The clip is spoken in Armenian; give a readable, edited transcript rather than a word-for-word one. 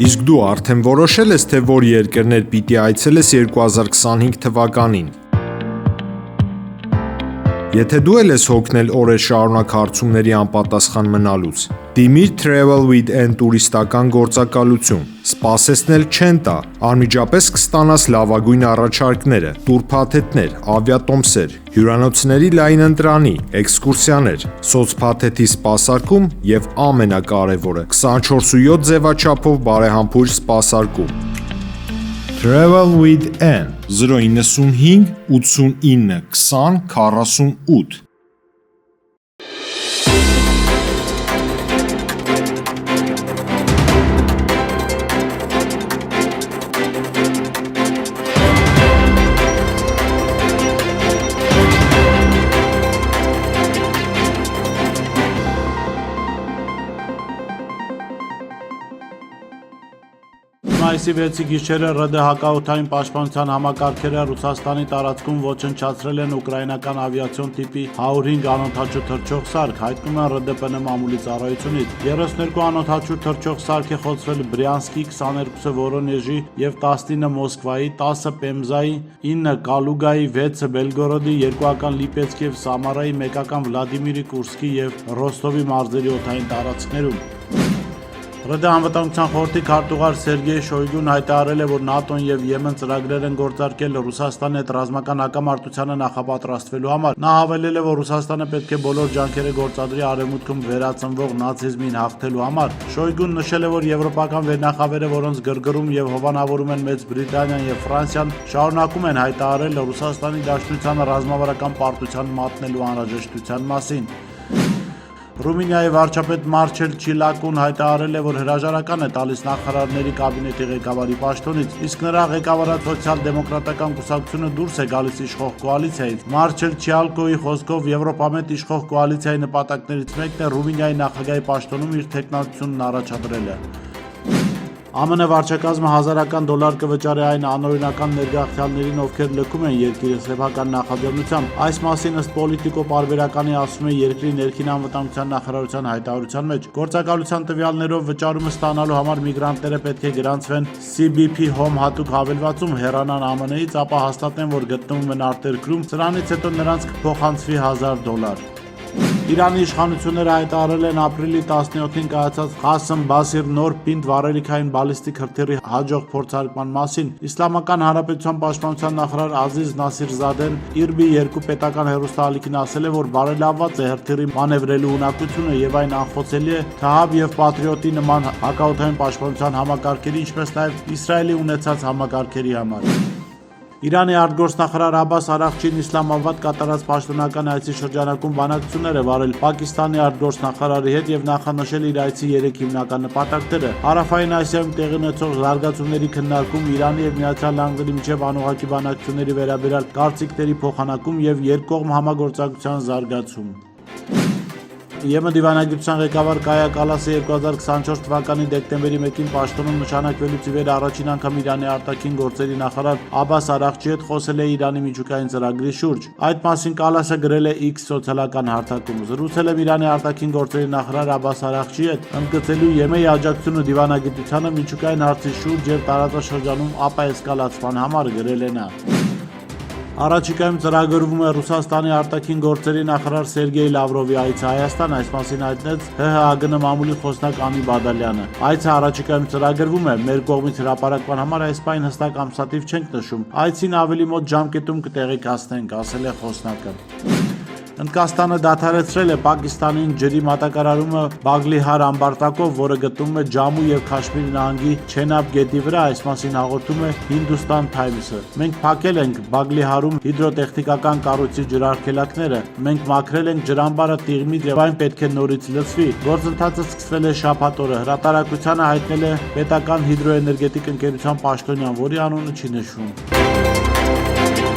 Իսկ դու արդեն որոշել ես, թե որ երկրներ պիտի այցելես 2025 թվականին։ Եթե դու էլ ես հոգնել օրեր շարունակ հարցումների անպատասխան մնալուց, դիմիր Travel with N տուրիստական գործակալություն, սպասեցնել չեն տա, անմիջապես կստանաս լավագույն առաջարկները, տուրփաթեթներ, ավիատոմսեր, հյուրանոցների լայն ընտրանի, էքսկուրսիաներ, սոցփաթեթի սպասարկում եւ ամենակարևորը 24/7 ձևաչափով բարեհամբույր սպասարկում։ Travel with N 095 89 20 48 Մայիսի 6-ի գիշերը ՌԴ հակաօդային պաշտպանության համակարգերը Ռուսաստանի տարածքում ոչնչացրել են ուկրաինական ավիացիոն տիպի 105 անօդաչու թռչող սարք, հայտնում են ՌԴՊՆ մամուլի ծառայությունից։ 32 անօդաչու թռչող սարք է խոցվել Բրյանսկի, 22-ը Վորոնեժի եւ 19 Մոսկվայի, 10-ը Պեմզայի, 9 Կալուգայի, 6-ը Բելգորոդի, 2-ական Լիպեցկի եւ Սամարայի, 1-ական Վլադիմիրի, Կուրսկի եւ Ռոստովի մարզերի օդային տարածքներում։ ՌԴ անվտանգության խորհրդի քարտուղար Սերգեյ Շոյգուն հայտարարել է, որ ՆԱՏՕ-ն եւ ԵՄ-ն ծրագրեր են գործարկել Ռուսաստանի հետ ռազմական հակամարտությանը նախապատրաստվելու համար։ Նա հավելել է, որ Ռուսաստանը պետք է բոլոր ջանքերը գործադրի արևմուտքում վերածնվող նացիզմին հաղթելու համար։ Շոյգուն նշել է, որ եվրոպական վերնախավերը, որոնց գրգռում եւ հովանավորում են Մեծ Բրիտանիան եւ Ֆրանսիան, շարունակում են հայտարարել Ռուսաստանի Դաշնությանը ռազմավարական պարտության մատնելու անհրաժեշտության մասին։ Ռումինիայի վարչապետ Մարչել Չիլակուն հայտարարել է, որ հրաժարական է տալիս նախարարների կաբինետի ղեկավարի պաշտոնից, իսկ նրա ղեկավարած սոցիալ-դեմոկրատական կուսակցությունը դուրս է գալիս իշխող կոալիցիայից։ Մարչել Չիալկոյի խոսքով Եվրոպամետ իշխող կոալիցիայի նպատակներից մեկն է Ռումինիայի նախագահի պաշտոնում իր թեկնածությունն առաջադրելը։ ԱՄՆ վարչակազմը $1000 կվճարի այն անօրինական ներգաղթյալներին, ովքեր լքում են երկիրը սեփական նախաձեռնությամբ։ Այս մասին ըստ Պոլիտիկո պարբերականի ասում է երկրի ներքին անվտանգության նախարարության հայտարարության մեջ։ Գործակալության տվյալներով վճարումը ստանալու համար միգրանտները պետք է գրանցվեն CBP Home հատուկ հավելվածում, հեռանան ԱՄՆ-ից, ապա հաստատեն, որ գտնվում են արտերկրում, սրանից հետո նրանց կփոխանցվի $1000։ Իրանի իշխանությունները հայտարարել են ապրիլի 17-ին կայացած Ղասեմ Բասիր նոր պինդ վառելիքային բալիստիկ հրթիռի հաջող փորձարկման մասին։ Իսլամական Հանրապետության պաշտպանության նախարար Ազիզ Նասիրզադեն Իրբի 2 պետական հեռուստաալիքին ասել է, որ բարելավված է հրթիռի մանևրելու ունակությունը եւ այն անխոցելի է Թահաբ եւ Պատրիոտի նման հակաօդային պաշտպանության համակարգերի, ինչպես նաեւ Իսրայելի ունեցած համակարգերի համար։ Իրանի արտգործնախարար Աբբաս Արաղչին Իսլամաբադ կատարած պաշտոնական այցի շրջանակում բանակցություններ է վարել Պակիստանի արտգործնախարարի հետ եւ նախանշել իր այցի 3 հիմնական նպատակները։ Հարավային Ասիայում տեղի ունեցող զարգացումների քննարկում, Իրանի եւ Միացյալ Նահանգների միջև անուղղակի բանակցությունների վերաբերյալ կարծիքների փոխանակում եւ երկկողմ համագործակցության զարգացում։ ԵՄ դիվանագիտության ղեկավար Կայա Կալասը 2024 թվականի դեկտեմբերի 1-ին պաշտոնում նշանակվելուց ի վեր առաջին անգամ Իրանի արտաքին գործերի նախարար Աբբաս Արաղչի հետ խոսել է Իրանի միջուկային ծրագրի շուրջ։ Այդ մասին Կալասը գրել է X սոցիալական հարթակում։ Զրուցել եմ Իրանի արտաքին գործերի նախարար Աբբաս Արաղչի հետ, ընդգծելու ԵՄ-ի աջակցությունը դիվանագիտությանը միջուկային հարցի շուրջ եւ տարածաշրջանում ապաեսկալացման համար, գրել է նա։ Առաջիկայում ծրագրվում է Ռուսաստանի արտաքին գործերի նախարար Սերգեյ Լավրովի այցը Հայաստան, այս մասին հայտնեց ՀՀԱԳՆ մամուլի խոսնակ Անի Բադալյանը։ Այցը առաջիկայում ծրագրվում է, մեր կողմից հրապարակման համար այս պայն հստակ ամսաթիվ չենք նշում։ Այցին ավելի մոտ ժամկետում կտեղեկացնենք, ասել է խոսնակը։ Հնդկաստանը դադարեցրել է Պակիստանին ջրի մատակարարումը Բագլիհար ամբարտակով, որը գտնվում է Ջամու եւ Քաշմիր նահանգի Չենաբ գետի վրա, այս մասին հաղորդում է Hindustan Times-ը։ Մենք փակել ենք Բագլիհարում հիդրոտեխնիկական կառույցի ջրարգելակները, մենք մաքրել ենք ջրամբարը տիղմից եւ այն պետք է նորից լցվի։ Գործընթացը սկսվել է շաբաթ օրը։ Հրատարակությանը հայտնել է պետական հիդրոէներգետիկ ընկերության պաշտոնյան, որի անունը չի նշվում։